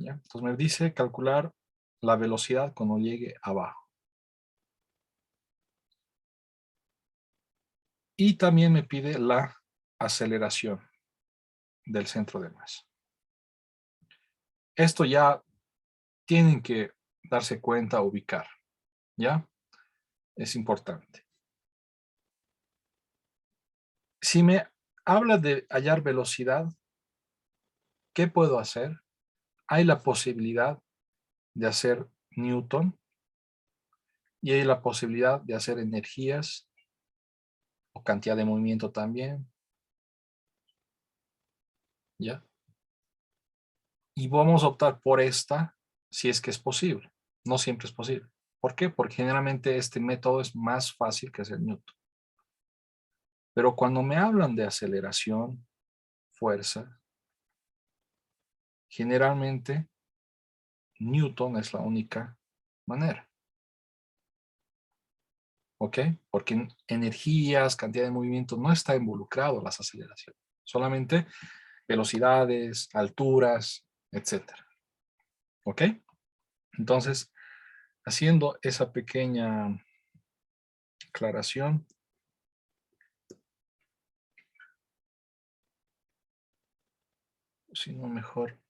¿Ya? Entonces me dice calcular la velocidad cuando llegue abajo. Y también me pide la aceleración del centro de masa. Esto ya tienen que darse cuenta, ubicar, ¿ya? Es importante. Si me habla de hallar velocidad, ¿qué puedo hacer? Hay la posibilidad de hacer Newton y hay la posibilidad de hacer energías o cantidad de movimiento también, ¿ya? Y vamos a optar por esta si es que es posible. No siempre es posible. ¿Por qué? Porque generalmente este método es más fácil que hacer Newton. Pero cuando me hablan de aceleración, fuerza, generalmente Newton es la única manera. ¿Ok? Porque en energías, cantidad de movimiento, no está involucrado las aceleraciones. Solamente velocidades, alturas, etcétera. ¿Ok? Entonces, haciendo esa pequeña aclaración, si no mejor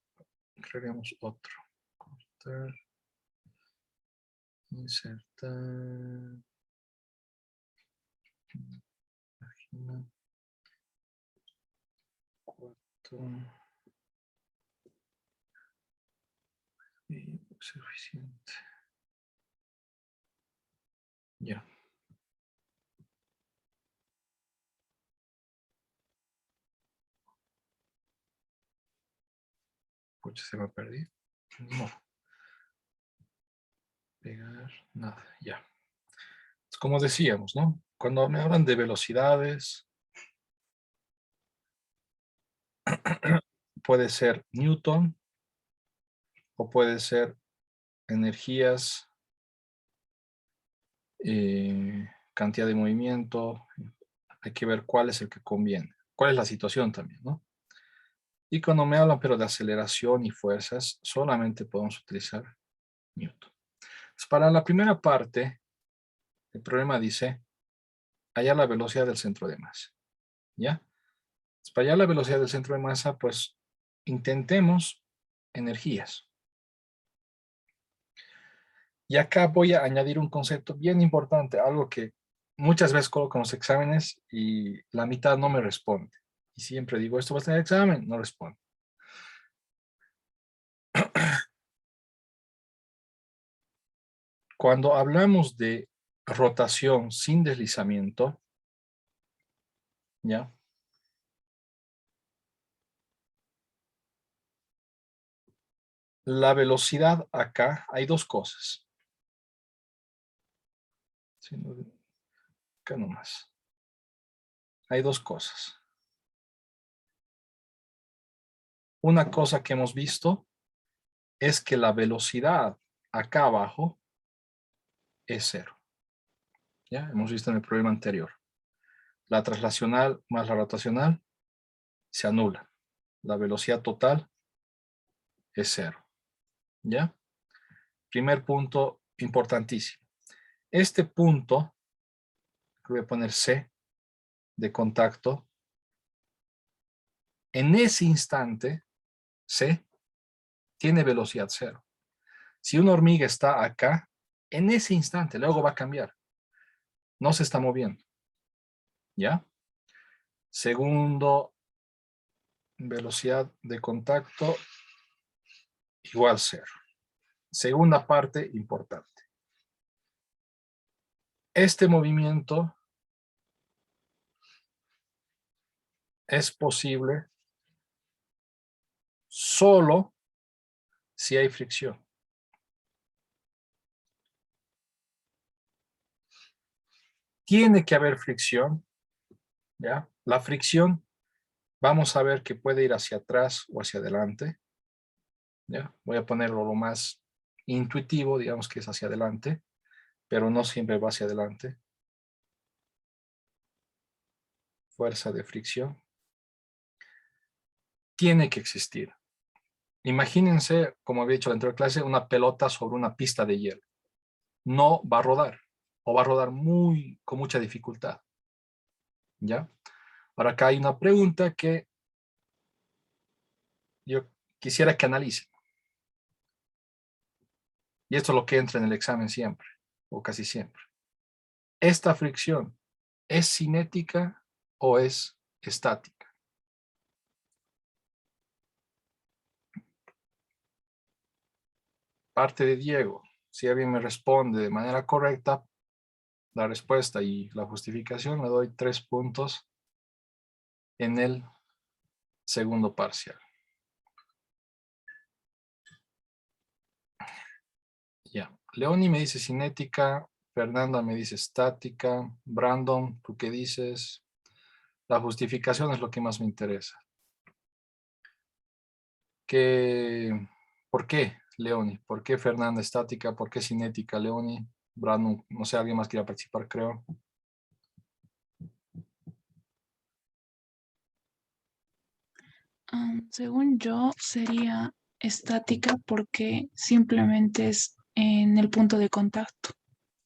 crearemos otro. Cortar, insertar, página, cuarto, y suficiente. Ya. Pucha, se me perdí. No. Pegar, nada, ya. Como decíamos, ¿no? Cuando me hablan de velocidades, puede ser Newton o puede ser energías, cantidad de movimiento. Hay que ver cuál es el que conviene. Cuál es la situación también, ¿no? Y cuando me hablan pero de aceleración y fuerzas, solamente podemos utilizar Newton. Entonces, para la primera parte, el problema dice hallar la velocidad del centro de masa. ¿Ya? Entonces, para hallar la velocidad del centro de masa, pues intentemos energías. Y acá voy a añadir un concepto bien importante, algo que muchas veces coloco en los exámenes y la mitad no me responde. Y siempre digo, ¿esto va a estar en el examen? No responde. Cuando hablamos de rotación sin deslizamiento, ¿ya? La velocidad acá, hay dos cosas. Acá nomás. Hay dos cosas. Una cosa que hemos visto es que la velocidad acá abajo es cero. ¿Ya? Hemos visto en el problema anterior. La traslacional más la rotacional se anula. La velocidad total es cero. ¿Ya? Primer punto importantísimo. Este punto, que voy a poner C de contacto, en ese instante, C tiene velocidad cero. Si una hormiga está acá, en ese instante, luego va a cambiar. No se está moviendo. ¿Ya? Segundo, velocidad de contacto igual cero. Segunda parte importante. Este movimiento es posible solo si hay fricción. Tiene que haber fricción, ¿ya? La fricción, vamos a ver que puede ir hacia atrás o hacia adelante, ¿ya? Voy a ponerlo lo más intuitivo, digamos que es hacia adelante, pero no siempre va hacia adelante. Fuerza de fricción. Tiene que existir. Imagínense, como había dicho en la anterior clase, una pelota sobre una pista de hielo. No va a rodar, o va a rodar con mucha dificultad. ¿Ya? Ahora acá hay una pregunta que yo quisiera que analicen. Y esto es lo que entra en el examen siempre, o casi siempre. ¿Esta fricción es cinética o es estática? Parte de Diego. Si alguien me responde de manera correcta, la respuesta y la justificación, le doy 3 puntos en el segundo parcial. Ya. Leoni me dice cinética, Fernanda me dice estática, Brandon, ¿tú qué dices? La justificación es lo que más me interesa. ¿Por qué, Leoni? ¿Por qué Fernanda estática? ¿Por qué cinética, Leoni? Brandon, no sé, alguien más quiera participar, creo. Según yo, sería estática porque simplemente es en el punto de contacto,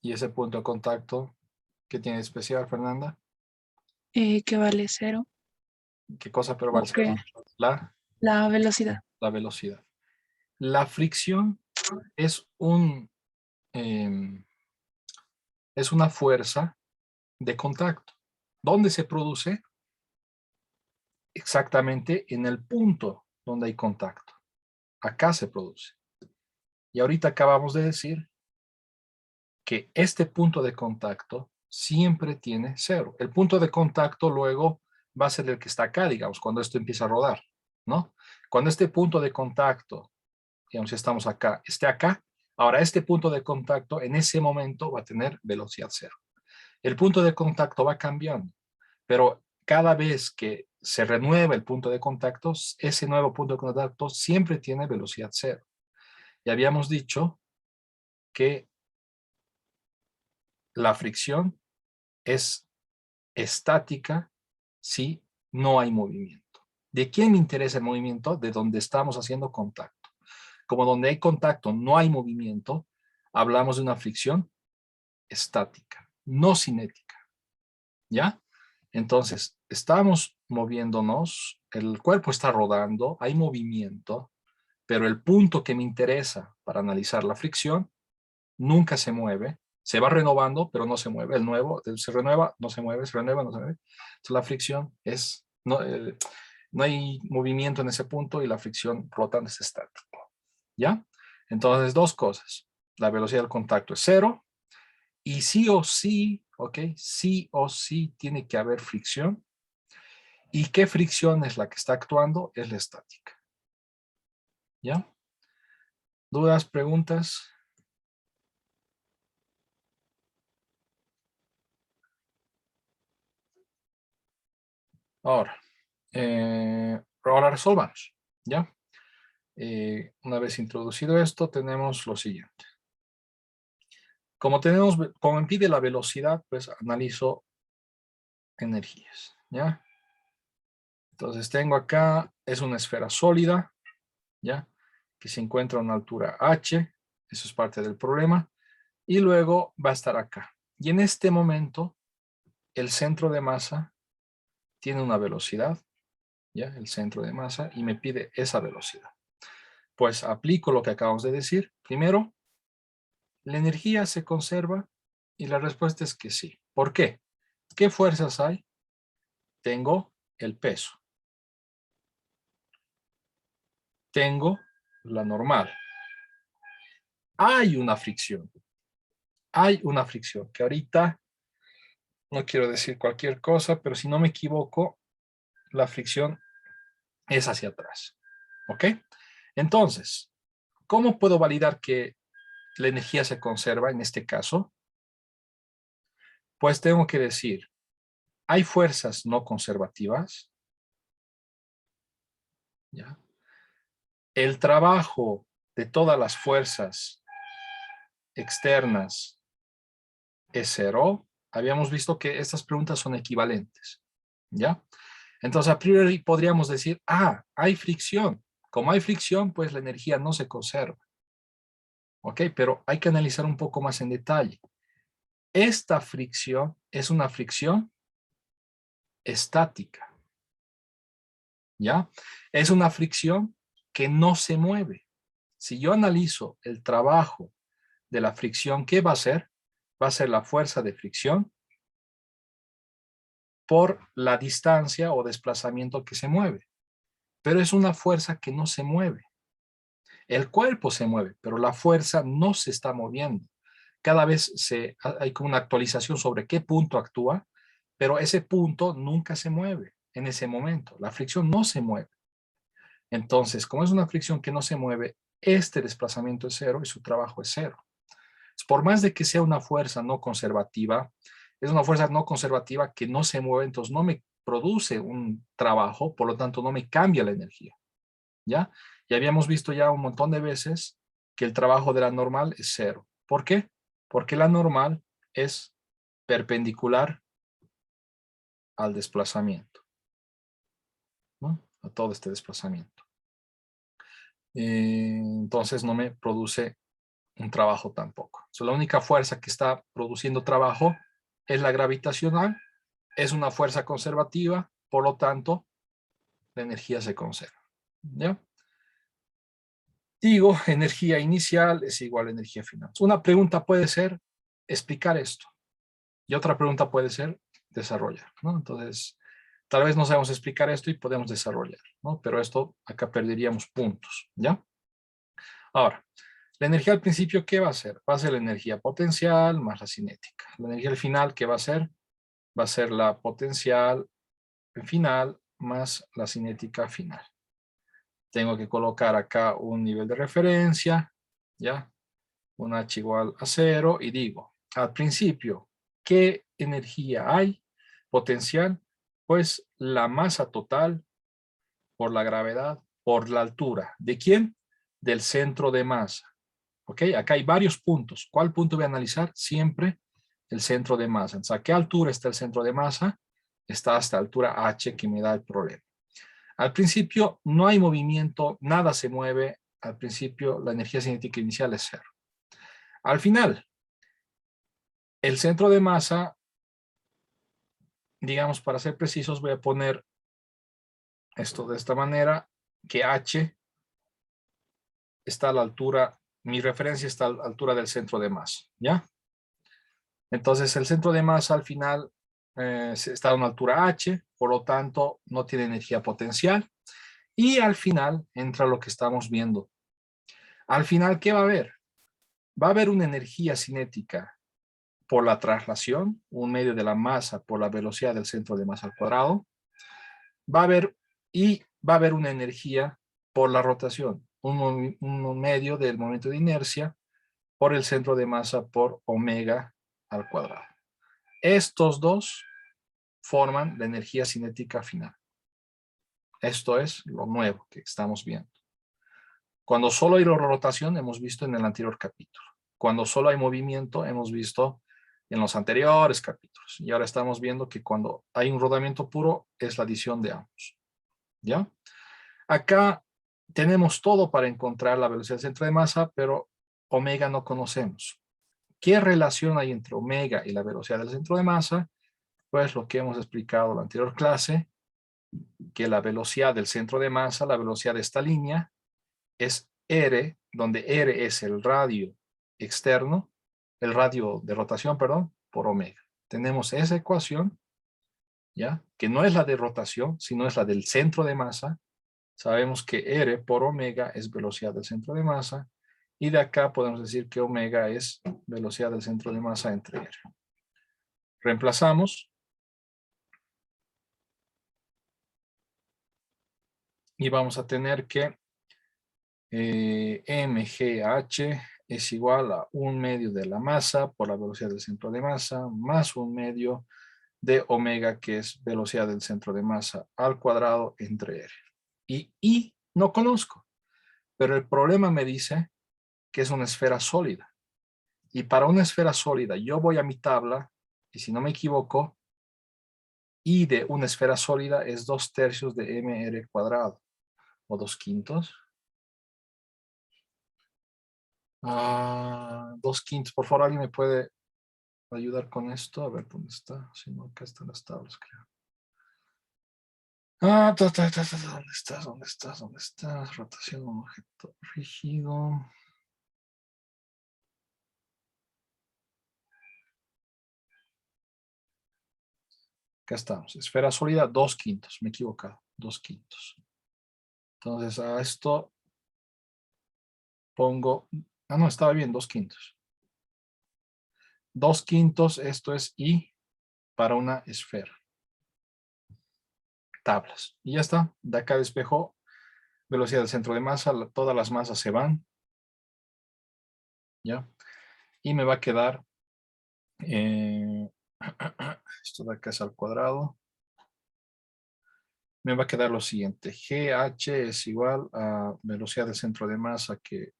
Y ese punto de contacto, ¿qué tiene de especial, Fernanda? que vale cero, ¿Qué cosa pero va a ser? porque La, la velocidad. la velocidad. La fricción es em, es una fuerza de contacto. ¿Dónde se produce? Exactamente en el punto donde hay contacto. Acá se produce. Y ahorita acabamos de decir que este punto de contacto siempre tiene cero. El punto de contacto luego va a ser el que está acá, digamos, cuando esto empieza a rodar, ¿no? Cuando este punto de contacto, digamos, si estamos acá, esté acá, ahora este punto de contacto en ese momento va a tener velocidad cero. El punto de contacto va cambiando, pero cada vez que se renueva el punto de contacto, ese nuevo punto de contacto siempre tiene velocidad cero. Y habíamos dicho que la fricción es estática si no hay movimiento. ¿De quién me interesa el movimiento? De donde estamos haciendo contacto. Como donde hay contacto no hay movimiento, hablamos de una fricción estática, no cinética. ¿Ya? Entonces, estamos moviéndonos, el cuerpo está rodando, hay movimiento, pero el punto que me interesa para analizar la fricción nunca se mueve, se va renovando, pero no se mueve. El nuevo se renueva, no se mueve, se renueva, no se mueve. Entonces, la fricción es, no hay movimiento en ese punto y la fricción flotante es estática. ¿Ya? Entonces, dos cosas. La velocidad del contacto es cero y sí o sí, ¿ok? Sí o sí tiene que haber fricción. ¿Y qué fricción es la que está actuando? Es la estática. ¿Ya? ¿Dudas, preguntas? Ahora, ahora resolvamos. ¿Ya? Una vez introducido esto, tenemos lo siguiente. Como me pide la velocidad, pues analizo energías. ¿Ya? Entonces tengo acá, es una esfera sólida, ¿ya? Que se encuentra a una altura h, eso es parte del problema, y luego va a estar acá. Y en este momento, el centro de masa tiene una velocidad, ¿ya? El centro de masa, y me pide esa velocidad. Pues aplico lo que acabamos de decir. Primero, ¿la energía se conserva? Y la respuesta es que sí. ¿Por qué? ¿Qué fuerzas hay? Tengo el peso. Tengo la normal. Hay una fricción. Hay una fricción que ahorita, no quiero decir cualquier cosa, pero si no me equivoco, la fricción es hacia atrás. ¿Ok? Entonces, ¿cómo puedo validar que la energía se conserva en este caso? Pues tengo que decir, ¿hay fuerzas no conservativas? ¿Ya? El trabajo de todas las fuerzas externas es cero. Habíamos visto que estas preguntas son equivalentes. ¿Ya? Entonces, a priori podríamos decir, hay fricción. Como hay fricción, pues la energía no se conserva. ¿Ok? Pero hay que analizar un poco más en detalle. Esta fricción es una fricción estática. ¿Ya? Es una fricción que no se mueve. Si yo analizo el trabajo de la fricción, ¿qué va a ser? Va a ser la fuerza de fricción por la distancia o desplazamiento que se mueve. Pero es una fuerza que no se mueve. El cuerpo se mueve, pero la fuerza no se está moviendo. Cada vez hay como una actualización sobre qué punto actúa, pero ese punto nunca se mueve en ese momento. La fricción no se mueve. Entonces, como es una fricción que no se mueve, este desplazamiento es cero y su trabajo es cero. Por más de que sea una fuerza no conservativa, es una fuerza no conservativa que no se mueve, entonces no me produce un trabajo, por lo tanto no me cambia la energía. ¿Ya? Y habíamos visto ya un montón de veces que el trabajo de la normal es cero. ¿Por qué? Porque la normal es perpendicular al desplazamiento, ¿no? A todo este desplazamiento. Entonces no me produce un trabajo tampoco. La única fuerza que está produciendo trabajo es la gravitacional, es una fuerza conservativa, por lo tanto, la energía se conserva. ¿Ya? Digo, energía inicial es igual a energía final. Una pregunta puede ser explicar esto y otra pregunta puede ser desarrollar, ¿no? Entonces, tal vez no sabemos explicar esto y podemos desarrollar, ¿no? Pero esto acá perderíamos puntos, ¿ya? Ahora, la energía al principio, ¿qué va a ser? Va a ser la energía potencial más la cinética. La energía al final, ¿qué va a ser? Va a ser la potencial final más la cinética final. Tengo que colocar acá un nivel de referencia, ¿ya? Un H igual a 0 y digo, al principio, ¿qué energía hay? Potencial, pues la masa total por la gravedad, por la altura. ¿De quién? Del centro de masa. ¿Ok? Acá hay varios puntos. ¿Cuál punto voy a analizar? Siempre el centro de masa. Entonces, ¿a qué altura está el centro de masa? Está hasta altura H que me da el problema. Al principio no hay movimiento, nada se mueve. Al principio la energía cinética inicial es cero. Al final, el centro de masa, digamos, para ser precisos, voy a poner esto de esta manera, que H está a la altura, mi referencia está a la altura del centro de masa, ¿ya? Entonces, el centro de masa al final está a una altura H, por lo tanto, no tiene energía potencial. Y al final entra lo que estamos viendo. Al final, ¿qué va a haber? Va a haber una energía cinética por la traslación, un medio de la masa por la velocidad del centro de masa al cuadrado. Va a haber, y va a haber una energía por la rotación, un medio del momento de inercia por el centro de masa por omega al cuadrado. Estos dos forman la energía cinética final. Esto es lo nuevo que estamos viendo. Cuando solo hay rotación, hemos visto en el anterior capítulo. Cuando solo hay movimiento, hemos visto en los anteriores capítulos. Y ahora estamos viendo que cuando hay un rodamiento puro, es la adición de ambos. ¿Ya? Acá tenemos todo para encontrar la velocidad del centro de masa, pero omega no conocemos. ¿Qué relación hay entre omega y la velocidad del centro de masa? Pues lo que hemos explicado en la anterior clase, que la velocidad del centro de masa, la velocidad de esta línea, es R, donde R es el radio externo, el radio de rotación, perdón, por omega. Tenemos esa ecuación, ¿ya? Que no es la de rotación, sino es la del centro de masa. Sabemos que R por omega es velocidad del centro de masa, y de acá podemos decir que omega es velocidad del centro de masa entre R. Reemplazamos. Y vamos a tener que mgh es igual a 1/2 de la masa por la velocidad del centro de masa más 1/2 de omega, que es velocidad del centro de masa al cuadrado entre R. Y no conozco, pero el problema me dice que es una esfera sólida. Y para una esfera sólida yo voy a mi tabla y si no me equivoco, I de una esfera sólida es 2/3 de mr cuadrado o 2/5. 2/5. Por favor, ¿alguien me puede ayudar con esto? A ver, ¿dónde está? Si no, acá están las tablas, creo. ¿Dónde estás? ¿Dónde estás? ¿Dónde estás? Rotación de un objeto rígido. Acá estamos. Esfera sólida, 2/5. Me he equivocado. 2/5. Entonces a esto pongo... Ah, no, estaba bien, 2/5. 2/5, esto es I para una esfera. Tablas. Y ya está. De acá despejo velocidad del centro de masa. Todas las masas se van. ¿Ya? Y me va a quedar... esto de acá es al cuadrado. Me va a quedar lo siguiente. GH es igual a velocidad del centro de masa que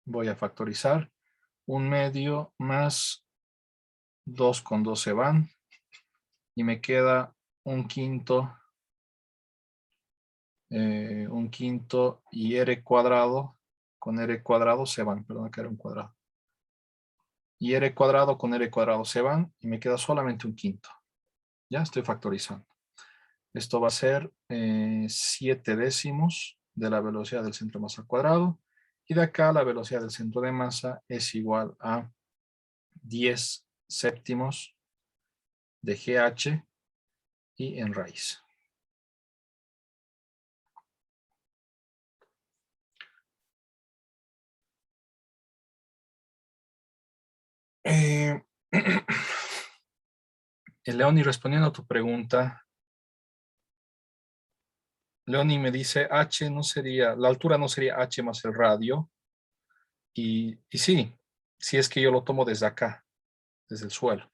voy a factorizar. 1/2 más 2 con 2 se van. Y me queda 1/5. 1/5 y R cuadrado con R cuadrado se van. Perdón, que era un cuadrado. Y R cuadrado con R cuadrado se van. Y me queda solamente 1/5. Ya estoy factorizando. Esto va a ser 7 décimos de la velocidad del centro de masa al cuadrado. Y de acá la velocidad del centro de masa es igual a 10 séptimos de GH y en raíz. Leoni, respondiendo a tu pregunta, Leoni me dice H no sería, la altura no sería H más el radio. Y sí, si es que yo lo tomo desde acá, desde el suelo.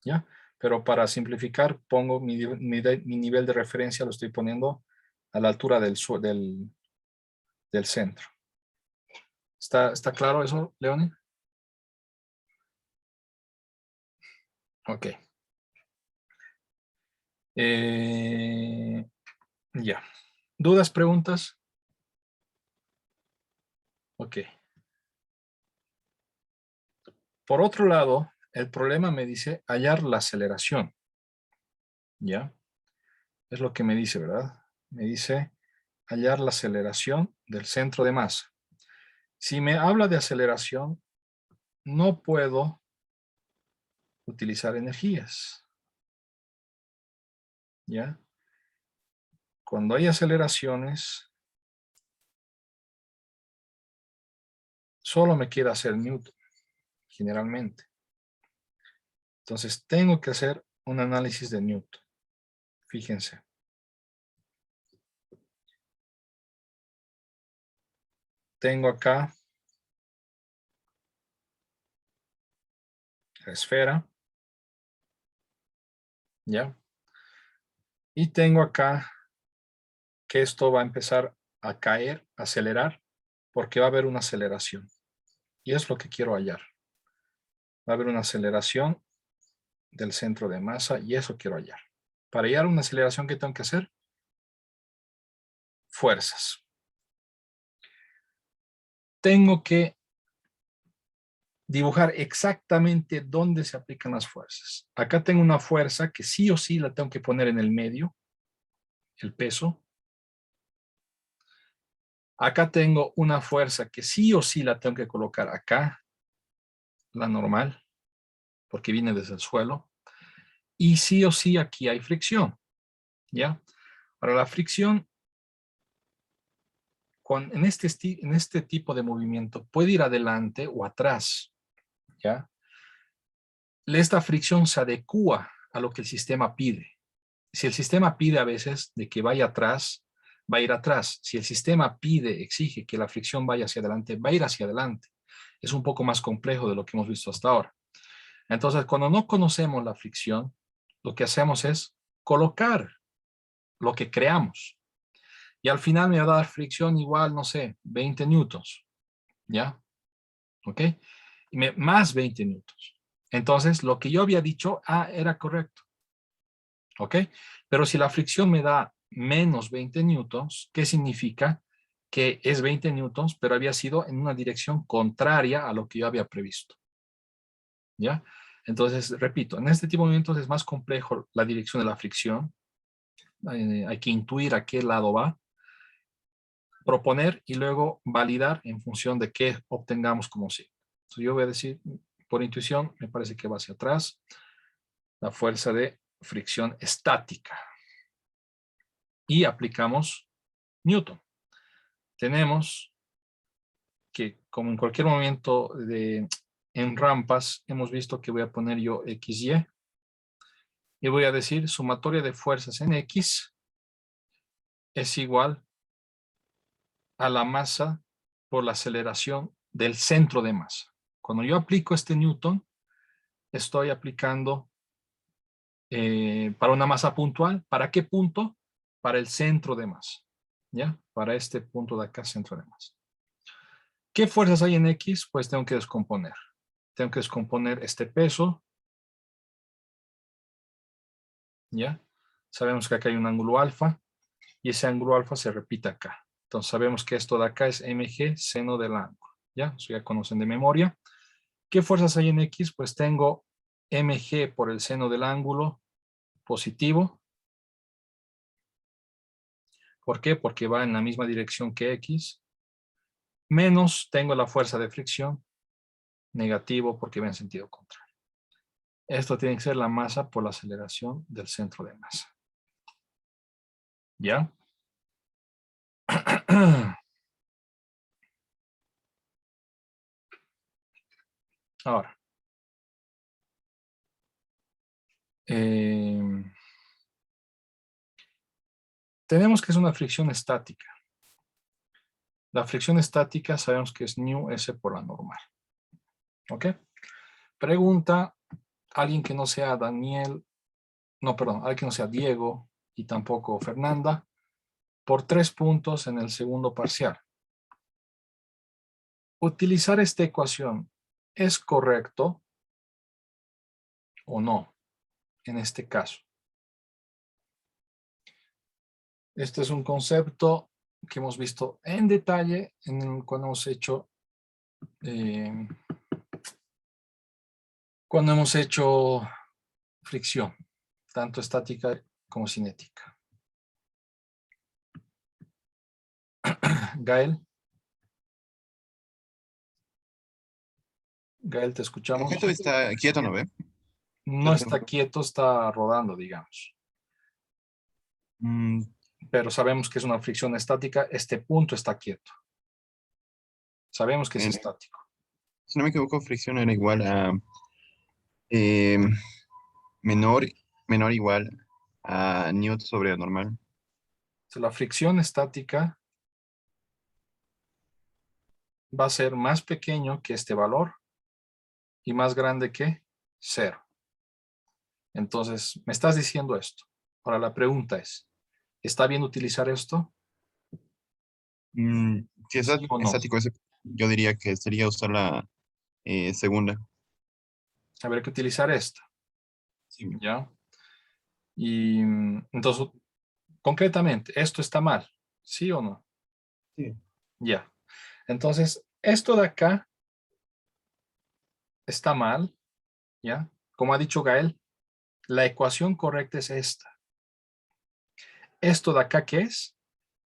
¿Ya? Pero para simplificar, pongo mi nivel de referencia, lo estoy poniendo a la altura del centro. ¿Está claro eso, Leoni? Ok. Ya. ¿Dudas, preguntas? Ok. Por otro lado, el problema me dice hallar la aceleración. ¿Ya? Es lo que me dice, ¿verdad? Me dice hallar la aceleración del centro de masa. Si me habla de aceleración, no puedo utilizar energías. ¿Ya? Cuando hay aceleraciones, solo me queda hacer Newton, generalmente. Entonces, tengo que hacer un análisis de Newton. Fíjense. Tengo acá la esfera. ¿Ya? Y tengo acá que esto va a empezar a caer, a acelerar, porque va a haber una aceleración. Y es lo que quiero hallar. Va a haber una aceleración del centro de masa y eso quiero hallar. Para hallar una aceleración, ¿qué tengo que hacer? Fuerzas. Tengo que dibujar exactamente dónde se aplican las fuerzas. Acá tengo una fuerza que sí o sí la tengo que poner en el medio, el peso. Acá tengo una fuerza que sí o sí la tengo que colocar acá, la normal, porque viene desde el suelo. Y sí o sí aquí hay fricción, ¿ya? Para la fricción, en este tipo de movimiento puede ir adelante o atrás, ¿ya? Esta fricción se adecua a lo que el sistema pide. Si el sistema pide a veces de que vaya atrás, va a ir atrás. Si el sistema pide, exige que la fricción vaya hacia adelante, va a ir hacia adelante. Es un poco más complejo de lo que hemos visto hasta ahora. Entonces, cuando no conocemos la fricción, lo que hacemos es colocar lo que creamos. Y al final me va a dar fricción igual, no sé, 20 newtons. ¿Ya? ¿Ok? Más 20 newtons. Entonces, lo que yo había dicho, era correcto. ¿Ok? Pero si la fricción me da menos 20 newtons, ¿qué significa? que es 20 newtons, pero había sido en una dirección contraria a lo que yo había previsto. ¿Ya? Entonces, repito, en este tipo de movimientos es más complejo la dirección de la fricción. Hay que intuir a qué lado va, proponer y luego validar en función de qué obtengamos como signo. Entonces, yo voy a decir, por intuición, me parece que va hacia atrás, la fuerza de fricción estática. Y aplicamos Newton. Tenemos que, como en cualquier movimiento en rampas, hemos visto que voy a poner yo XY y voy a decir sumatoria de fuerzas en X es igual a la masa por la aceleración del centro de masa. Cuando yo aplico este Newton, estoy aplicando para una masa puntual. ¿Para qué punto? Para el centro de masa. ¿Ya? Para este punto de acá, centro de masa. ¿Qué fuerzas hay en X? Pues tengo que descomponer. Tengo que descomponer este peso. ¿Ya? Sabemos que acá hay un ángulo alfa y ese ángulo alfa se repite acá. Entonces sabemos que esto de acá es mg seno del ángulo. ¿Ya? Eso ya conocen de memoria. ¿Qué fuerzas hay en X? Pues tengo mg por el seno del ángulo positivo. ¿Por qué? Porque va en la misma dirección que X. Menos tengo la fuerza de fricción negativo porque va en sentido contrario. Esto tiene que ser la masa por la aceleración del centro de masa. ¿Ya? Ahora. Tenemos que es una fricción estática. La fricción estática sabemos que es nu S por la normal. ¿Ok? Pregunta alguien que no sea Daniel, no, perdón, alguien que no sea Diego y tampoco Fernanda, por 3 puntos en el segundo parcial. Utilizar esta ecuación, ¿es correcto o no en este caso? Este es un concepto que hemos visto en detalle cuando hemos hecho fricción, tanto estática como cinética. Gael. Gael, te El escuchamos. objeto está quieto, ¿no ve? No está quieto, está rodando, digamos. Mm, Pero sabemos que es una fricción estática. Este punto está quieto. Sabemos que es estático. si no me equivoco, fricción era igual a eh, menor, menor igual a Newton sobre normal. Entonces, la fricción estática va a ser más pequeño que este valor y más grande que 0. Entonces, me estás diciendo esto. Ahora la pregunta es, ¿está bien utilizar esto? Si es ¿Sí o no? estático, yo diría que sería usar la segunda. Habrá que utilizar esta. Sí. ¿Ya? Y entonces, concretamente, ¿esto está mal? ¿Sí o no? Sí. Ya. Entonces, esto de acá está mal, ¿ya? Como ha dicho Gael, la ecuación correcta es esta. Esto de acá, ¿qué es?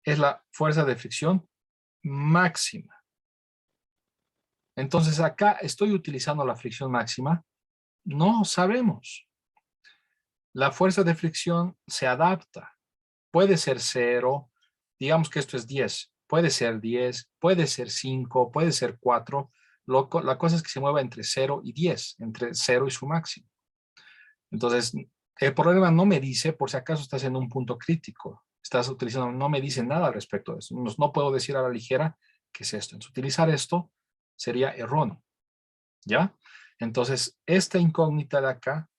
Es la fuerza de fricción máxima. Entonces, acá estoy utilizando la fricción máxima. No sabemos. La fuerza de fricción se adapta. Puede ser 0, digamos que esto es 10. Puede ser 10, puede ser 5, puede ser 4. La cosa es que se mueva entre 0 y 10, entre 0 y su máximo. Entonces, el problema no me dice, por si acaso estás en un punto crítico, estás utilizando, no me dice nada al respecto de eso. No puedo decir a la ligera qué es esto. Entonces, utilizar esto sería erróneo, ¿ya? Entonces, esta incógnita de acá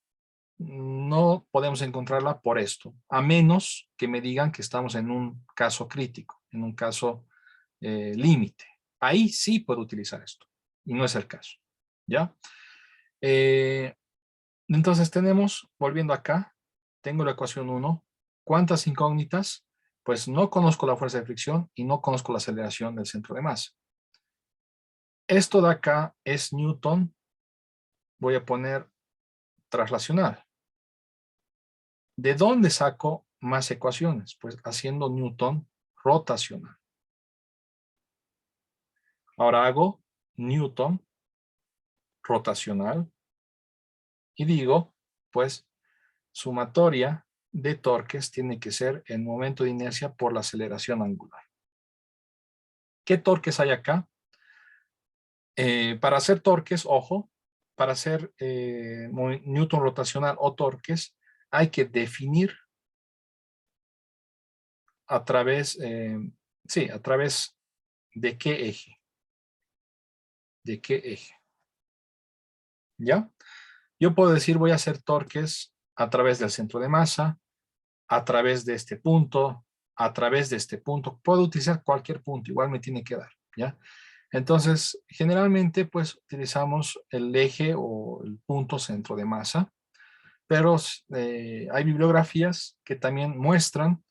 no podemos encontrarla por esto, a menos que me digan que estamos en un caso crítico, en un caso límite. Ahí sí puedo utilizar esto, y no es el caso, ¿ya? Entonces tenemos, volviendo acá, tengo la ecuación 1. ¿Cuántas incógnitas? Pues no conozco la fuerza de fricción y no conozco la aceleración del centro de masa. Esto de acá es Newton. Voy a poner traslacional. ¿De dónde saco más ecuaciones? Pues haciendo Newton rotacional. Ahora hago Newton rotacional y digo, pues, sumatoria de torques tiene que ser el momento de inercia por la aceleración angular. ¿Qué torques hay acá? Para hacer torques, ojo, para hacer Newton rotacional o torques, hay que definir a través, a través de qué eje. ¿De qué eje? ¿Ya? Yo puedo decir, voy a hacer torques a través del centro de masa, a través de este punto, a través de este punto. Puedo utilizar cualquier punto, igual me tiene que dar, ¿ya? Entonces, generalmente, pues, utilizamos el eje o el punto centro de masa, pero hay bibliografías que también muestran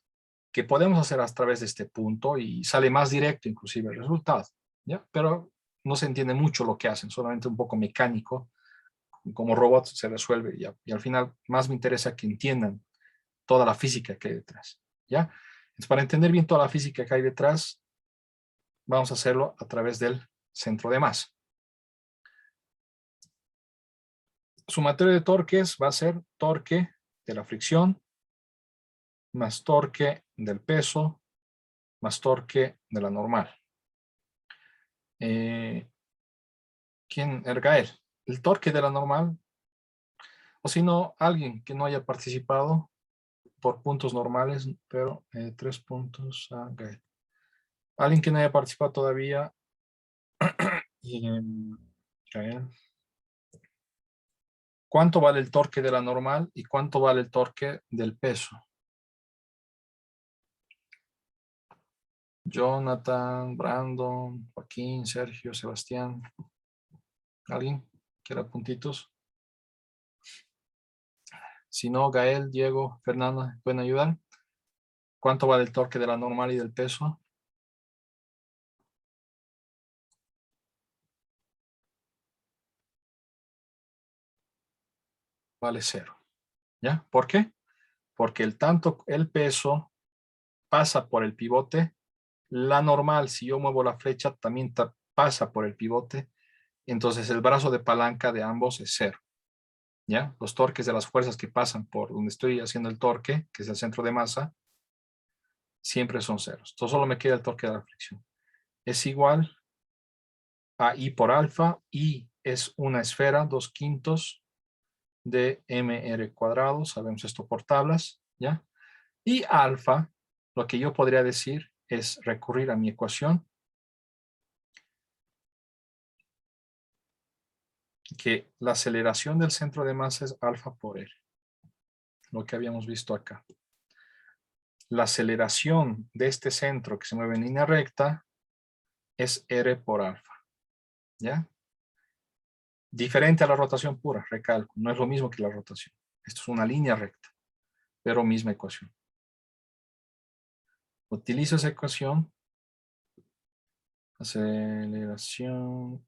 que podemos hacer a través de este punto y sale más directo, inclusive, el resultado, ¿ya? Pero no se entiende mucho lo que hacen, solamente un poco mecánico, como robot se resuelve, y al final más me interesa que entiendan toda la física que hay detrás, ¿ya? Entonces, para entender bien toda la física que hay detrás, vamos a hacerlo a través del centro de masa. Sumatorio de torques va a ser torque de la fricción más torque del peso más torque de la normal. ¿Quién? Ergael. El torque de la normal, o si no, alguien que no haya participado por puntos normales, pero 3 puntos a Gael. Alguien que no haya participado todavía. Gael. ¿Cuánto vale el torque de la normal y cuánto vale el torque del peso? Jonathan, Brandon, Joaquín, Sergio, Sebastián. ¿Alguien quiera puntitos? Si no, Gael, Diego, Fernanda, ¿pueden ayudar? ¿Cuánto vale el torque de la normal y del peso? Vale 0. ¿Ya? ¿Por qué? Porque el peso pasa por el pivote. La normal, si yo muevo la flecha, también pasa por el pivote. Entonces el brazo de palanca de ambos es 0. ¿Ya? Los torques de las fuerzas que pasan por donde estoy haciendo el torque, que es el centro de masa, siempre son 0. Entonces solo me queda el torque de la fricción. Es igual a I por alfa. I es una esfera, 2/5 de mr cuadrado. Sabemos esto por tablas, ¿ya? Y alfa, lo que yo podría decir es recurrir a mi ecuación, que la aceleración del centro de masa es alfa por R, lo que habíamos visto acá. La aceleración de este centro que se mueve en línea recta es R por alfa, ¿ya? Diferente a la rotación pura, recalco, no es lo mismo que la rotación. Esto es una línea recta, pero misma ecuación. Utilizo esa ecuación, aceleración,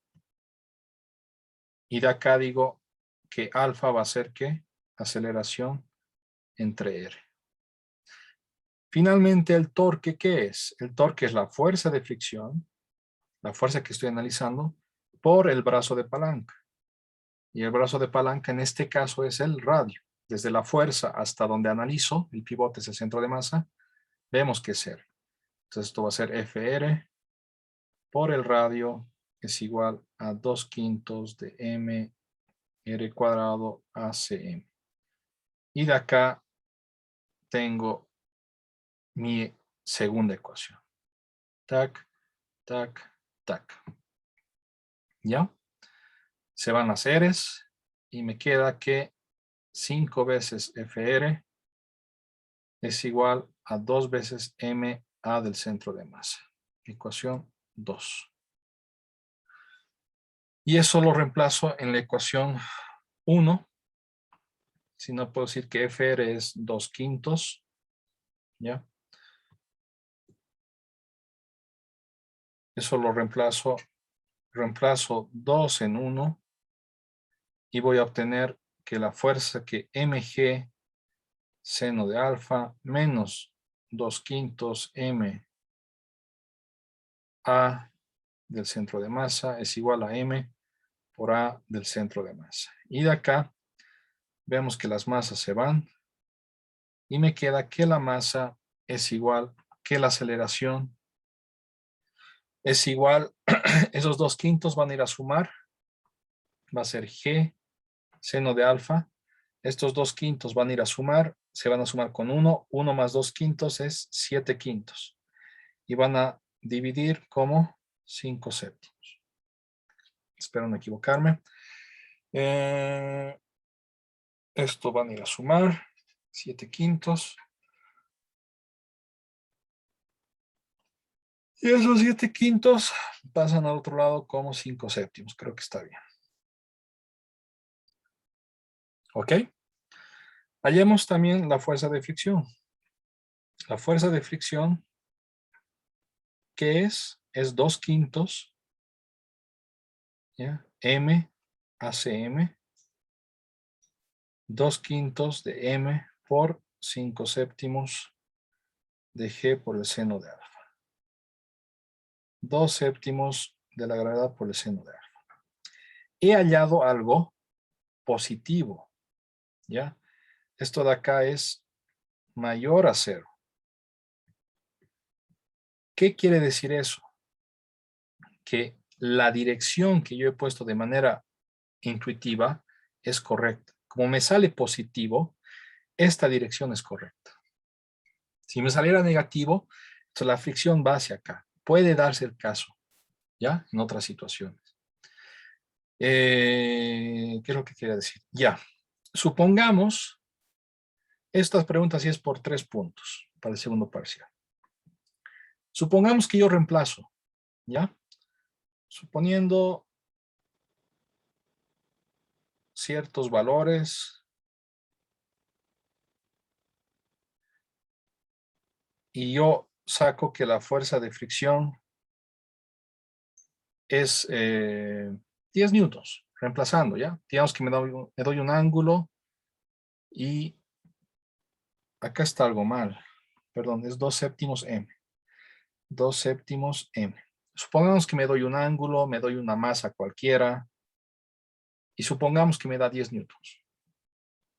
y de acá digo que alfa va a ser ¿qué? Aceleración entre R. Finalmente, el torque, ¿qué es? El torque es la fuerza de fricción, la fuerza que estoy analizando, por el brazo de palanca. Y el brazo de palanca en este caso es el radio. Desde la fuerza hasta donde analizo, el pivote es el centro de masa, vemos que es 0. Entonces esto va a ser FR por el radio es igual a 2/5 de M R cuadrado ACM. Y de acá tengo mi segunda ecuación. Tac, tac, tac. ¿Ya? Se van las R's y me queda que 5 veces FR es igual a 2 veces MA del centro de masa. Ecuación 2. Y eso lo reemplazo en la ecuación 1. Si no, puedo decir que FR es 2/5. ¿Ya? Eso lo reemplazo 2 en 1 y voy a obtener que la fuerza que mg seno de alfa menos 2/5 m a del centro de masa es igual a m por a del centro de masa. Y de acá vemos que las masas se van y me queda que la masa es igual que la aceleración es igual, esos 2/5 van a ir a sumar, va a ser g seno de alfa. Estos 2/5 van a ir a sumar, se van a sumar con 1. 1 más 2/5 es 7/5. Y van a dividir como 5/7. Espero no equivocarme. Esto van a ir a sumar 7/5. Y esos 7/5 pasan al otro lado como 5/7. Creo que está bien. ¿Ok? Hallemos también la fuerza de fricción. La fuerza de fricción, ¿qué es? Es 2/5, ¿ya? M ACM, 2/5 de M por 5/7 de G por el seno de alfa. 2/7 de la gravedad por el seno de alfa. He hallado algo positivo, ¿ya? Esto de acá es mayor a 0. ¿Qué quiere decir eso? Que la dirección que yo he puesto de manera intuitiva es correcta. Como me sale positivo, esta dirección es correcta. Si me saliera negativo, entonces la fricción va hacia acá. Puede darse el caso, ¿ya? En otras situaciones. ¿Qué es lo que quería decir? Ya. Supongamos, estas preguntas sí es por 3 puntos para el segundo parcial. Supongamos que yo reemplazo, ¿ya? Suponiendo ciertos valores y yo saco que la fuerza de fricción es 10 newtons, reemplazando, ¿ya? Digamos que me doy un ángulo y acá está algo mal. Perdón, es 2/7 m. 2/7 m. Supongamos que me doy un ángulo, me doy una masa cualquiera y supongamos que me da 10 newtons.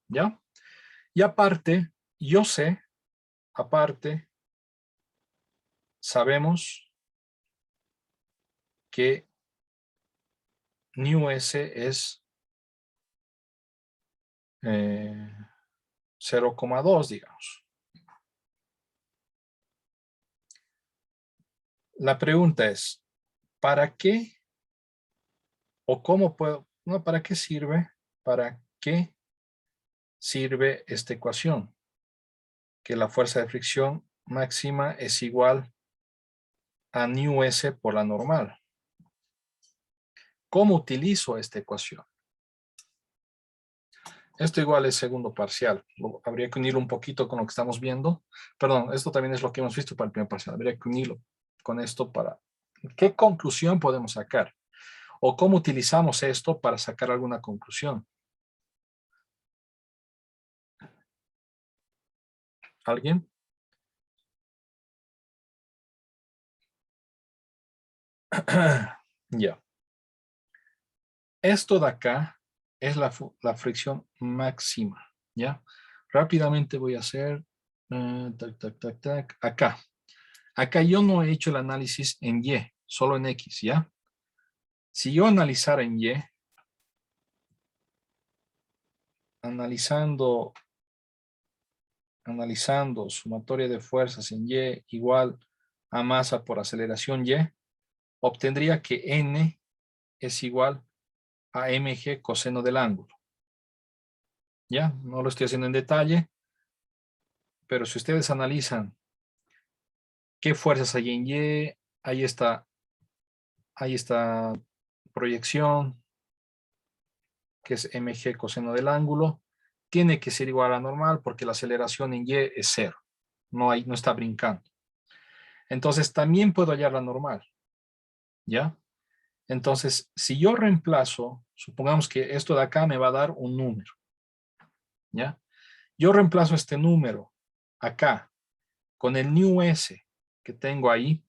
¿Ya? Y aparte, yo sé, aparte, sabemos que μs es 0,2, digamos. La pregunta es, ¿para qué o cómo puedo, no, para qué sirve, para qué sirve esta ecuación? Que la fuerza de fricción máxima es igual a μs por la normal. ¿Cómo utilizo esta ecuación? Esto igual es segundo parcial. Habría que unirlo un poquito con lo que estamos viendo. Perdón, esto también es lo que hemos visto para el primer parcial. Habría que unirlo con esto para... ¿Qué conclusión podemos sacar? ¿O cómo utilizamos esto para sacar alguna conclusión? ¿Alguien? Ya. Esto de acá es la fricción máxima. ¿Ya? Rápidamente voy a hacer... acá. Acá yo no he hecho el análisis en Y, solo en X, ¿ya? Si yo analizara en Y, analizando sumatoria de fuerzas en Y igual a masa por aceleración Y, obtendría que N es igual a mg coseno del ángulo. ¿Ya? No lo estoy haciendo en detalle, pero si ustedes analizan qué fuerzas hay en Y, ahí está proyección, que es mg coseno del ángulo, tiene que ser igual a normal porque la aceleración en Y es 0. No está brincando. Entonces también puedo hallar la normal. ¿Ya? Entonces, si yo reemplazo, supongamos que esto de acá me va a dar un número, ¿ya? Yo reemplazo este número acá con el new S que tengo ahí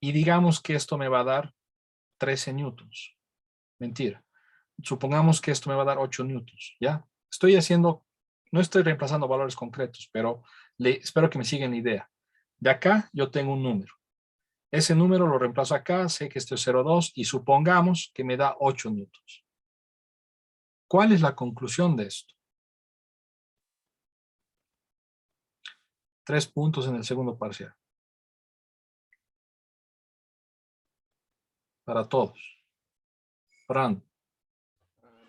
y digamos que esto me va a dar 13 newtons. Mentira. Supongamos que esto me va a dar 8 newtons, ¿ya? Estoy haciendo, no estoy reemplazando valores concretos, pero espero que me sigan la idea. De acá yo tengo un número. Ese número lo reemplazo acá, sé que esto es 0,2 y supongamos que me da 8 newtons. ¿Cuál es la conclusión de esto? 3 puntos en el segundo parcial. Para todos. Fran.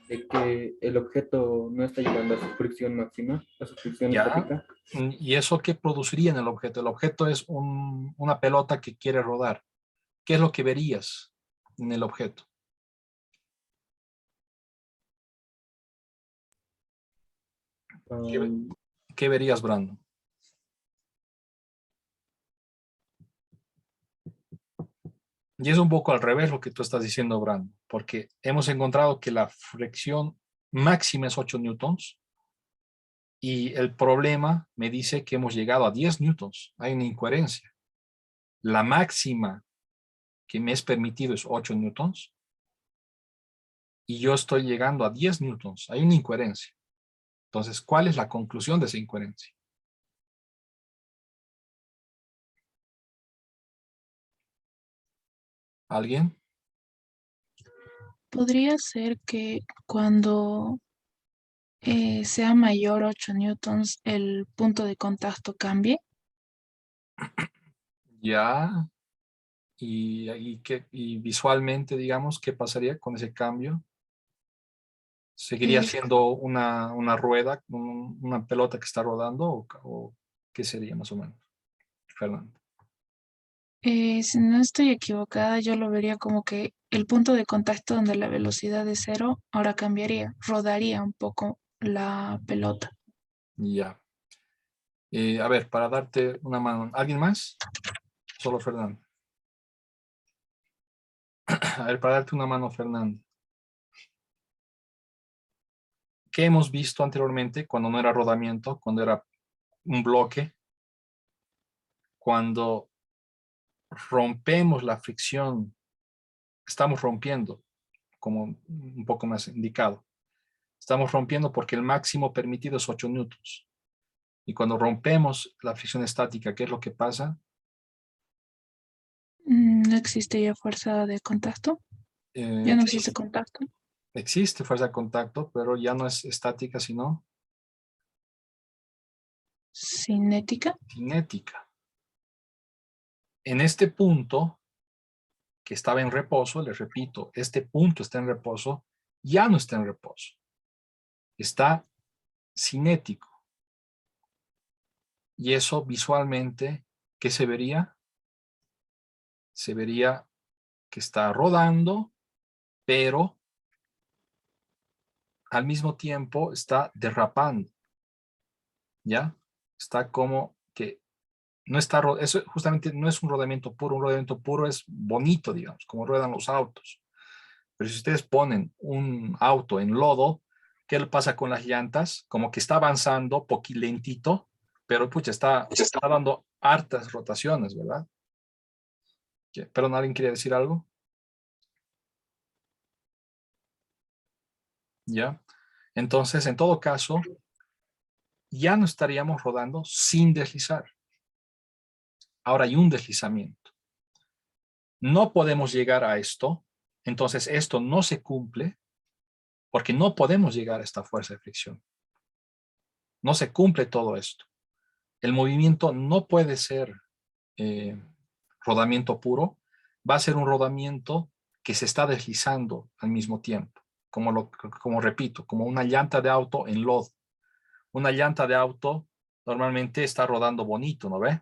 De que el objeto no está llegando a su fricción máxima, a su fricción Ya. estática. ¿Y eso qué produciría en el objeto? El objeto es una pelota que quiere rodar. ¿Qué es lo que verías en el objeto? ¿Qué, Um, qué verías, Brandon? Y es un poco al revés lo que tú estás diciendo, Brandon, porque hemos encontrado que la fricción máxima es 8 newtons y el problema me dice que hemos llegado a 10 newtons. Hay una incoherencia. La máxima que me es permitido es 8 newtons y yo estoy llegando a 10 newtons. Hay una incoherencia. Entonces, ¿cuál es la conclusión de esa incoherencia? ¿Alguien? Podría ser que cuando sea mayor 8 newtons, el punto de contacto cambie. Ya. Y visualmente, digamos, ¿qué pasaría con ese cambio? ¿Seguiría Es, siendo una rueda, una pelota que está rodando o qué sería más o menos, Fernando? si no estoy equivocada, yo lo vería como que el punto de contacto donde la velocidad es cero, ahora cambiaría, rodaría un poco la pelota. Ya. A ver, para darte una mano, ¿alguien más? Solo Fernando. A ver, para darte una mano, Fernando. ¿Qué hemos visto anteriormente cuando no era rodamiento, cuando era un bloque? Cuando rompemos la fricción, estamos rompiendo, como un poco más indicado. Estamos rompiendo porque el máximo permitido es 8 newtons. Y cuando rompemos la fricción estática, ¿qué es lo que pasa? No existe ya fuerza de contacto, ya no existe Sí, contacto. existe fuerza de contacto, pero ya no es estática, sino Cinética. cinética. En este punto, que estaba en reposo, les repito, este punto está en reposo, ya no está en reposo. Está cinético. Y eso visualmente, ¿qué se vería? Se vería que está rodando, pero al mismo tiempo está derrapando, ¿ya? Está como que no está, eso justamente no es un rodamiento puro es bonito, digamos, como ruedan los autos. Pero si ustedes ponen un auto en lodo, ¿qué le pasa con las llantas? Como que está avanzando lentito, pero pucha, está dando hartas rotaciones, ¿verdad? Pero ¿alguien quiere decir algo? ¿Ya? Entonces, en todo caso, ya no estaríamos rodando sin deslizar. Ahora hay un deslizamiento. No podemos llegar a esto, entonces esto no se cumple porque no podemos llegar a esta fuerza de fricción. No se cumple todo esto. El movimiento no puede ser rodamiento puro, va a ser un rodamiento que se está deslizando al mismo tiempo, como repito, como una llanta de auto en lodo. Una llanta de auto normalmente está rodando bonito, ¿no ve?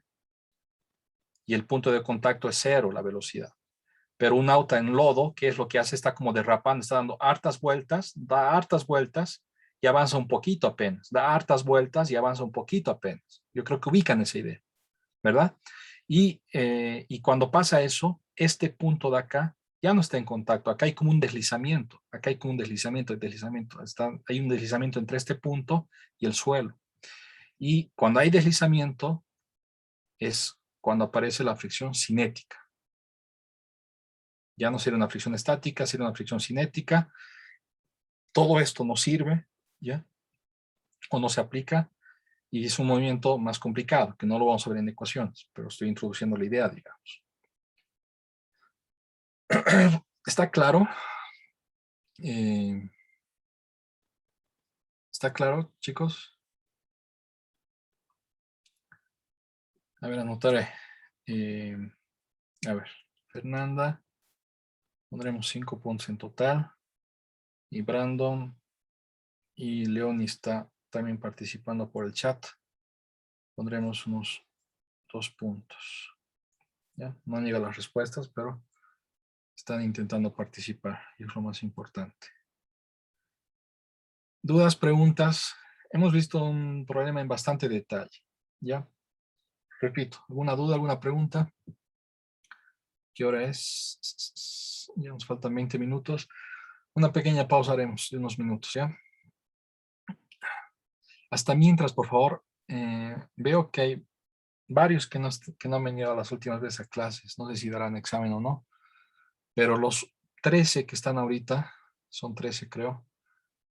Y el punto de contacto es cero, la velocidad. Pero un auto en lodo, ¿qué es lo que hace? Está como derrapando, está dando hartas vueltas, da hartas vueltas y avanza un poquito apenas, da hartas vueltas y avanza un poquito apenas. Yo creo que ubican esa idea, ¿verdad? Y cuando pasa eso, este punto de acá ya no está en contacto. Acá hay como un deslizamiento. Acá hay como un deslizamiento. Hay un deslizamiento entre este punto y el suelo. Y cuando hay deslizamiento es cuando aparece la fricción cinética. Ya no sería una fricción estática, sería una fricción cinética. Todo esto no sirve, ¿ya? O no se aplica. Y es un movimiento más complicado, que no lo vamos a ver en ecuaciones, pero estoy introduciendo la idea, digamos. ¿Está claro? ¿Está claro, chicos? A ver, anotaré. A ver, Fernanda, pondremos 5 puntos en total. Y Brandon y Leoni está también participando por el chat. Pondremos unos 2 puntos. ¿Ya? No han llegado las respuestas, pero están intentando participar y es lo más importante. ¿Dudas, preguntas? Hemos visto un problema en bastante detalle. ¿Ya? Repito, ¿alguna duda, alguna pregunta? ¿Qué hora es? Ya nos faltan 20 minutos. Una pequeña pausa haremos de unos minutos, ¿ya? Hasta mientras, por favor, veo que hay varios que no han venido las últimas veces a clases. No sé si darán examen o no. Pero los 13 que están ahorita, son 13 creo,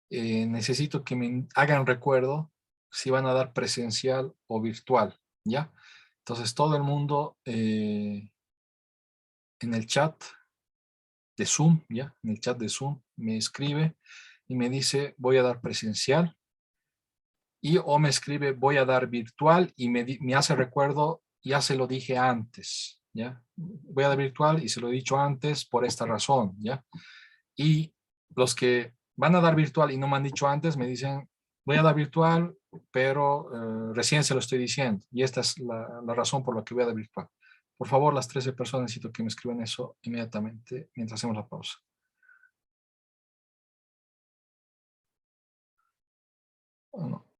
necesito que me hagan recuerdo si van a dar presencial o virtual, ¿ya? Entonces todo el mundo en el chat de Zoom, ¿ya? En el chat de Zoom me escribe y me dice voy a dar presencial y o me escribe voy a dar virtual y me hace recuerdo, ya se lo dije antes, ¿ya? Voy a dar virtual y se lo he dicho antes por esta razón, ¿ya? Y los que van a dar virtual y no me han dicho antes, me dicen, voy a dar virtual, pero recién se lo estoy diciendo. Y esta es la razón por la que voy a dar virtual. Por favor, las 13 personas necesito que me escriban eso inmediatamente mientras hacemos la pausa. Bueno,